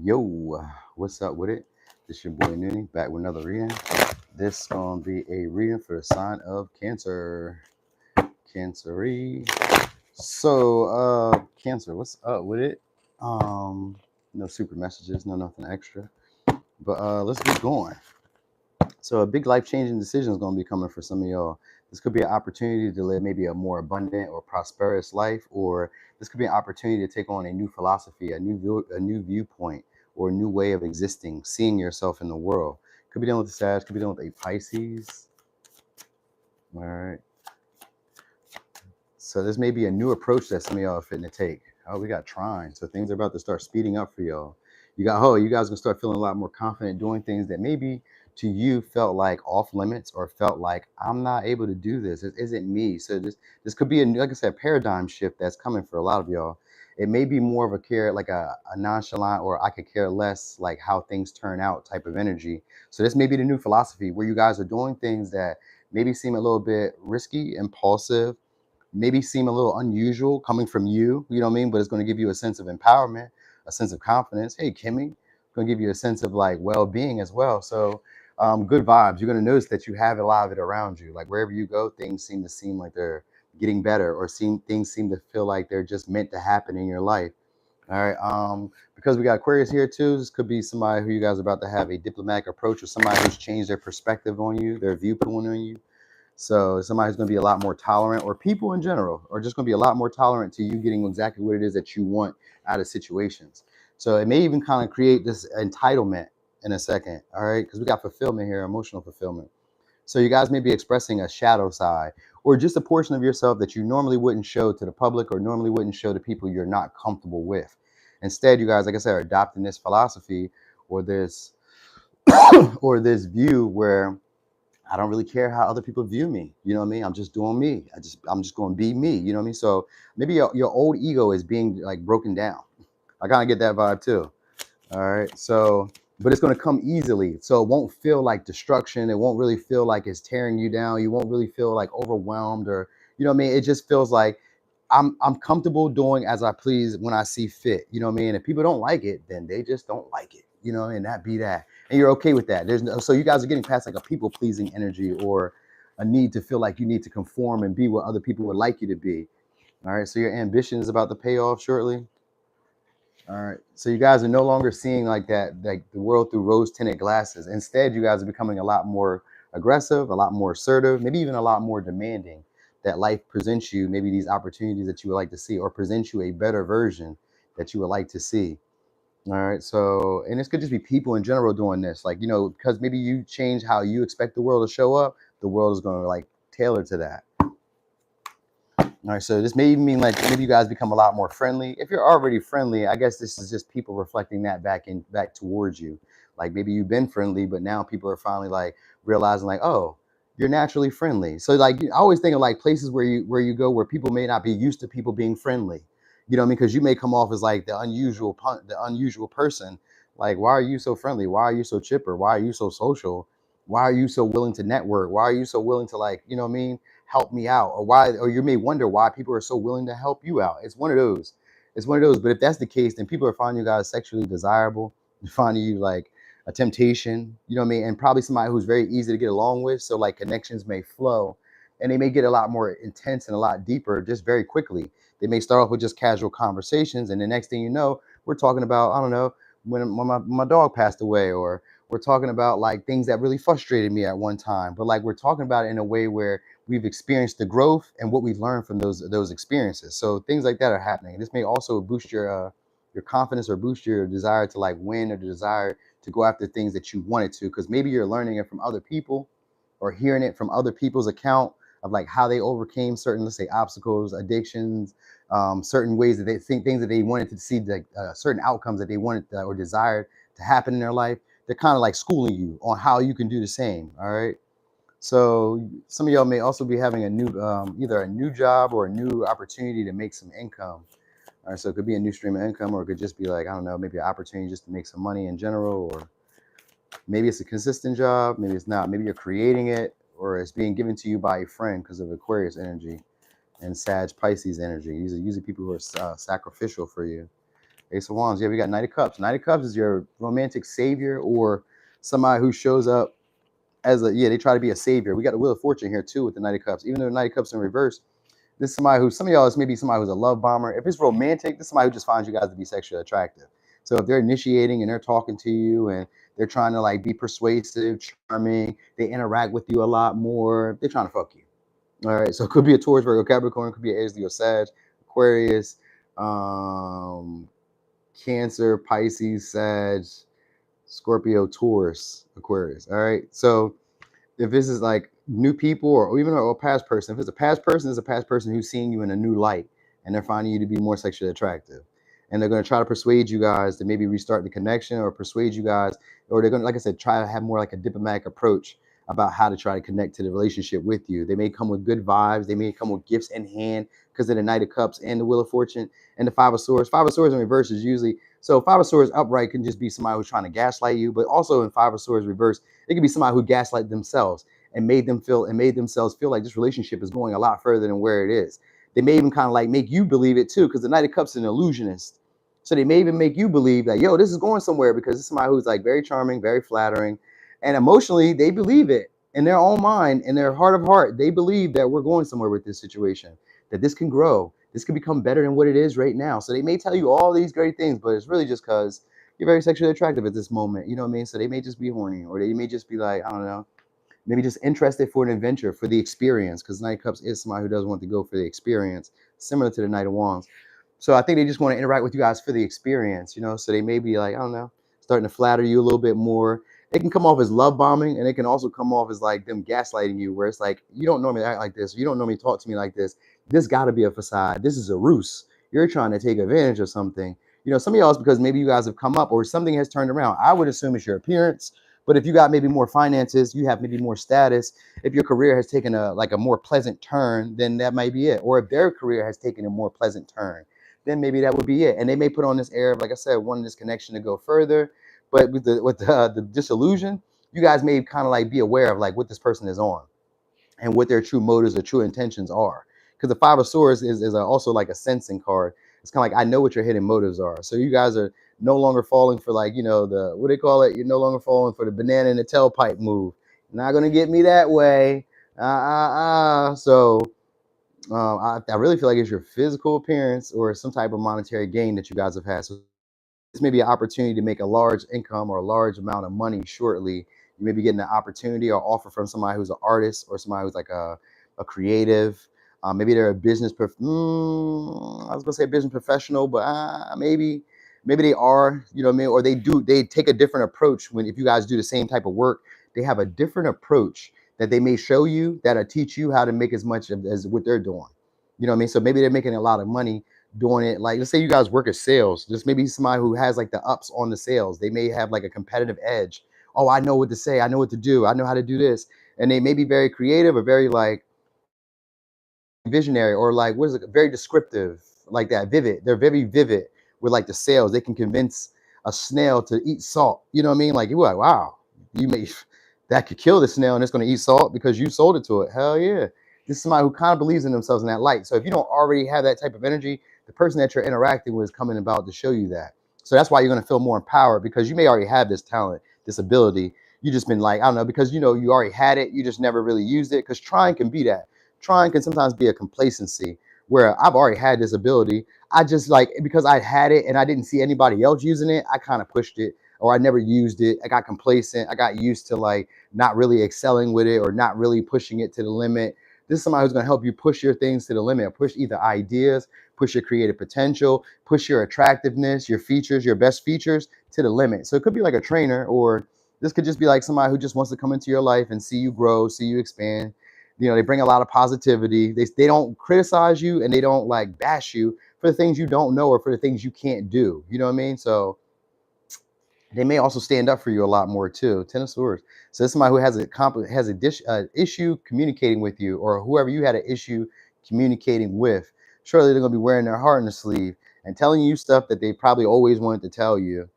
Yo, what's up with it? This your boy Noonie back with another reading. This gonna be a reading for the sign of Cancer. Cancery. So, Cancer, what's up with it? No super messages, no nothing extra. But let's get going. So a big life-changing decision is gonna be coming for some of y'all. This could be an opportunity to live maybe a more abundant or prosperous life, or this could be an opportunity to take on a new philosophy, a new viewpoint, or a new way of existing, seeing yourself in the world. Could be dealing with the Sag, could be dealing with a Pisces. All right. So this may be a new approach that some of y'all are fitting to take. Oh, we got Trine. So things are about to start speeding up for y'all. You guys gonna start feeling a lot more confident doing things that maybe to you felt like off limits or felt like I'm not able to do this. It isn't me. So this could be a like I said, paradigm shift that's coming for a lot of y'all. It may be more of a care, like a nonchalant or I could care less, like how things turn out type of energy. So this may be the new philosophy where you guys are doing things that maybe seem a little bit risky, impulsive, maybe seem a little unusual coming from you, you know what I mean? But it's going to give you a sense of empowerment, a sense of confidence. Hey, Kimmy, going to give you a sense of like well-being as well. So good vibes. You're going to notice that you have a lot of it around you. Like wherever you go, things seem like they're getting better, or things seem to feel like they're just meant to happen in your life. All right. Because we got Aquarius here too. This could be somebody who you guys are about to have a diplomatic approach, or somebody who's changed their perspective on you, their viewpoint on you. So somebody who's going to be a lot more tolerant, or people in general are just going to be a lot more tolerant to you getting exactly what it is that you want out of situations. So it may even kind of create this entitlement in a second. All right. Because we got fulfillment here, emotional fulfillment. So you guys may be expressing a shadow side, or just a portion of yourself that you normally wouldn't show to the public, or normally wouldn't show to people you're not comfortable with. Instead, you guys, like I said, are adopting this philosophy, or this or this view where I don't really care how other people view me. You know what I mean? I'm just doing me. I'm just going to be me. You know what I mean? So maybe your old ego is being like broken down. I kind of get that vibe too. All right. So, but it's going to come easily. So it won't feel like destruction. It won't really feel like it's tearing you down. You won't really feel like overwhelmed, or, you know what I mean? It just feels like I'm comfortable doing as I please when I see fit. You know what I mean? If people don't like it, then they just don't like it. You know, and that be that. And you're okay with that. There's no, so you guys are getting past like a people pleasing energy, or a need to feel like you need to conform and be what other people would like you to be. All right. So your ambition is about to pay off shortly. All right. So you guys are no longer seeing like that, like the world through rose tinted glasses. Instead, you guys are becoming a lot more aggressive, a lot more assertive, maybe even a lot more demanding, that life presents you maybe these opportunities that you would like to see, or presents you a better version that you would like to see. All right. So, and this could just be people in general doing this, like, you know, because maybe you change how you expect the world to show up, the world is going to like tailor to that. All right, so this may even mean like maybe you guys become a lot more friendly. If you're already friendly, I guess this is just people reflecting that back towards you. Like maybe you've been friendly, but now people are finally like realizing like, oh, you're naturally friendly. So like I always think of like places where you go where people may not be used to people being friendly. You know what I mean? Because you may come off as like the unusual person. Like, why are you so friendly? Why are you so chipper? Why are you so social? Why are you so willing to network? Why are you so willing to, like, you know what I mean, help me out? Or why, or you may wonder why people are so willing to help you out. It's one of those. It's one of those. But if that's the case, then people are finding you guys sexually desirable, finding you like a temptation, you know what I mean? And probably somebody who's very easy to get along with. So like connections may flow, and they may get a lot more intense and a lot deeper just very quickly. They may start off with just casual conversations, and the next thing you know, we're talking about, I don't know, when my dog passed away, or we're talking about like things that really frustrated me at one time. But like we're talking about it in a way where we've experienced the growth and what we've learned from those experiences. So things like that are happening. This may also boost your confidence, or boost your desire to like win, or the desire to go after things that you wanted to, because maybe you're learning it from other people, or hearing it from other people's account of like how they overcame certain, let's say, obstacles, addictions, certain ways that they think, things that they wanted to see, like certain outcomes that they wanted or desired to happen in their life. They're kind of like schooling you on how you can do the same. All right. So some of y'all may also be having a new, either a new job or a new opportunity to make some income. All right. So it could be a new stream of income, or it could just be like, I don't know, maybe an opportunity just to make some money in general, or maybe it's a consistent job, maybe it's not. Maybe you're creating it, or it's being given to you by a friend because of Aquarius energy and Sag Pisces energy. These are usually people who are sacrificial for you. Ace of Wands. Yeah, we got Knight of Cups. Knight of Cups is your romantic savior or somebody who shows up as a, yeah, they try to be a savior. We got the Wheel of Fortune here too with the Knight of Cups. Even though the Knight of Cups in reverse, this is somebody who, some of y'all is maybe somebody who's a love bomber. If it's romantic, this is somebody who just finds you guys to be sexually attractive. So if they're initiating and they're talking to you and they're trying to like be persuasive, charming, they interact with you a lot more, they're trying to fuck you. All right, so it could be a Taurus, Virgo, Capricorn, it could be an Aries, Leo, Sag, Aquarius, Cancer, Pisces, Sag, Scorpio, Taurus, Aquarius. All right, so if this is like new people or even a past person, if it's a past person, it's a past person who's seeing you in a new light and they're finding you to be more sexually attractive. And they're going to try to persuade you guys to maybe restart the connection or persuade you guys, or they're going to, like I said, try to have more like a diplomatic approach about how to try to connect to the relationship with you. They may come with good vibes. They may come with gifts in hand because of the Knight of Cups and the Wheel of Fortune and the Five of Swords. Five of Swords in reverse is usually, so Five of Swords upright can just be somebody who's trying to gaslight you, but also in Five of Swords reverse, it could be somebody who gaslight themselves and made themselves feel like this relationship is going a lot further than where it is. They may even kind of like make you believe it too, because the Knight of Cups is an illusionist. So they may even make you believe that, yo, this is going somewhere because it's somebody who's like very charming, very flattering, and emotionally they believe it in their own mind, in their heart of heart. They believe that we're going somewhere with this situation, that this can grow, this can become better than what it is right now. So they may tell you all these great things, but it's really just because you're very sexually attractive at this moment. You know what I mean? So they may just be horny, or they may just be like, I don't know, maybe just interested for an adventure, for the experience, because Knight of Cups is somebody who does want to go for the experience, similar to the Knight of Wands. So I think they just want to interact with you guys for the experience, you know. So they may be like, I don't know, starting to flatter you a little bit more. It can come off as love bombing, and it can also come off as like them gaslighting you, where it's like, you don't normally act like this, you don't normally talk to me like this. This got to be a facade. This is a ruse. You're trying to take advantage of something. You know, some of y'all is because maybe you guys have come up or something has turned around. I would assume it's your appearance, but if you got maybe more finances, you have maybe more status. If your career has taken a like a more pleasant turn, then that might be it. Or if their career has taken a more pleasant turn, then maybe that would be it. And they may put on this air of, like I said, wanting this connection to go further. But with the disillusion, you guys may kind of like be aware of like what this person is on and what their true motives or true intentions are. Because the Five of Swords is also like a sensing card. It's kind of like, I know what your hidden motives are. So you guys are no longer falling for like, you know, the, what they call it? You're no longer falling for the banana in the tailpipe move. Not going to get me that way. So I really feel like it's your physical appearance or some type of monetary gain that you guys have had. So this may be an opportunity to make a large income or a large amount of money shortly. You may be getting an opportunity or offer from somebody who's an artist or somebody who's like a creative. Maybe they're a business. I was gonna say business professional, but maybe they are. You know what I mean? Or they take a different approach when if you guys do the same type of work, they have a different approach that they may show you that'll teach you how to make as much as what they're doing. You know what I mean? So maybe they're making a lot of money doing it. Like let's say you guys work at sales, just maybe somebody who has like the ups on the sales. They may have like a competitive edge. Oh, I know what to say, I know what to do, I know how to do this. And they may be very creative or very like visionary or like what is it, very descriptive, like that, vivid. They're very vivid with like the sales. They can convince a snail to eat salt. You know what I mean? Like you're like, wow, you may that could kill the snail and it's going to eat salt because you sold it to it. Hell yeah. This is somebody who kind of believes in themselves in that light. So if you don't already have that type of energy, the person that you're interacting with is coming about to show you that. So that's why you're going to feel more empowered because you may already have this talent, this ability. You just been like, I don't know, because you know you already had it, you just never really used it. Because trying can be that. Trying can sometimes be a complacency where I've already had this ability. I just like because I had it and I didn't see anybody else using it, I kind of pushed it or I never used it. I got complacent. I got used to like not really excelling with it or not really pushing it to the limit. This is somebody who's going to help you push your things to the limit, push either ideas, push your creative potential, push your attractiveness, your features, your best features to the limit. So it could be like a trainer, or this could just be like somebody who just wants to come into your life and see you grow, see you expand. You know, they bring a lot of positivity. They don't criticize you and they don't like bash you for the things you don't know or for the things you can't do. You know what I mean? So they may also stand up for you a lot more too. Ten of Swords. So it's somebody who has a issue communicating with you, or whoever you had an issue communicating with. Surely they're gonna be wearing their heart on the sleeve and telling you stuff that they probably always wanted to tell you.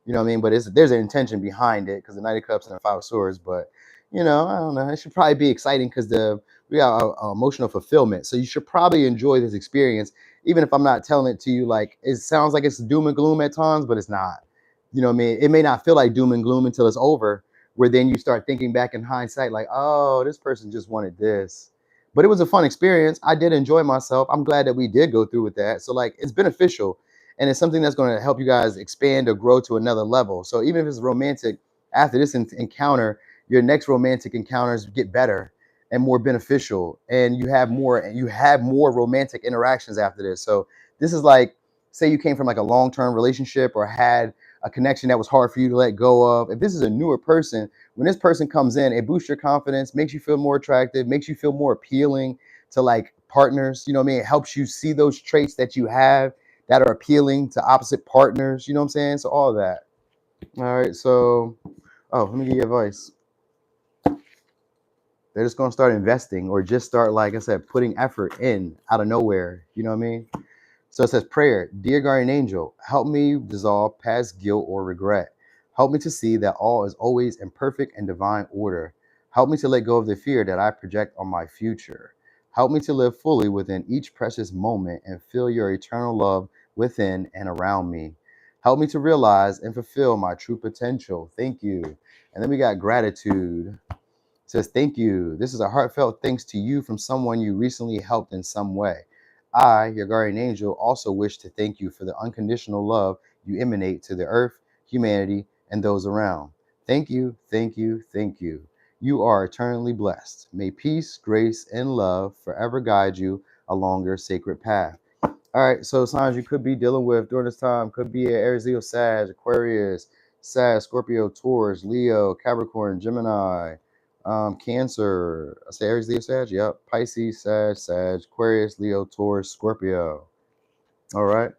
You know what I mean? But there's an intention behind it because the Knight of Cups and the Five of Swords. But You know, I don't know. It should probably be exciting because we got emotional fulfillment. So you should probably enjoy this experience, even if I'm not telling it to you. Like it sounds like it's doom and gloom at times, but it's not. You know what I mean? It may not feel like doom and gloom until it's over, where then you start thinking back in hindsight, like, oh, this person just wanted this. But it was a fun experience. I did enjoy myself. I'm glad that we did go through with that. So like, it's beneficial, and it's something that's going to help you guys expand or grow to another level. So even if it's romantic, after this encounter, your next romantic encounters get better and more beneficial, and you have more romantic interactions after this. So this is like, say you came from like a long-term relationship or had a connection that was hard for you to let go of. If this is a newer person, when this person comes in, it boosts your confidence, makes you feel more attractive, makes you feel more appealing to like partners. You know what I mean? It helps you see those traits that you have that are appealing to opposite partners. You know what I'm saying? So all of that. All right. So, oh, let me give you advice. They're just gonna start investing or just start, like I said, putting effort in out of nowhere. You know what I mean? So it says prayer, dear guardian angel, help me dissolve past guilt or regret. Help me to see that all is always in perfect and divine order. Help me to let go of the fear that I project on my future. Help me to live fully within each precious moment and feel your eternal love within and around me. Help me to realize and fulfill my true potential. Thank you. And then we got gratitude. Says, thank you. This is a heartfelt thanks to you from someone you recently helped in some way. I, your guardian angel, also wish to thank you for the unconditional love you emanate to the earth, humanity, and those around. Thank you, thank you, thank you. You are eternally blessed. May peace, grace, and love forever guide you along your sacred path. All right, so signs you could be dealing with during this time could be Aries, Leo, Sag, Aquarius, Sag, Scorpio, Taurus, Leo, Capricorn, Gemini, Cancer. I say Aries, Leo, Sag. Yep. Pisces, Sag, Aquarius, Leo, Taurus, Scorpio. All right.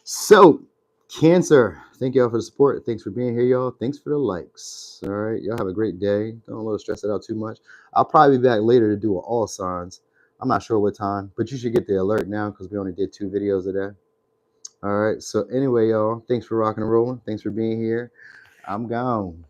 So, Cancer. Thank y'all for the support. Thanks for being here, y'all. Thanks for the likes. All right. Y'all have a great day. Don't let it stress it out too much. I'll probably be back later to do all signs. I'm not sure what time, but you should get the alert now because we only did 2 videos today. All right. So, anyway, y'all, thanks for rocking and rolling. Thanks for being here. I'm gone.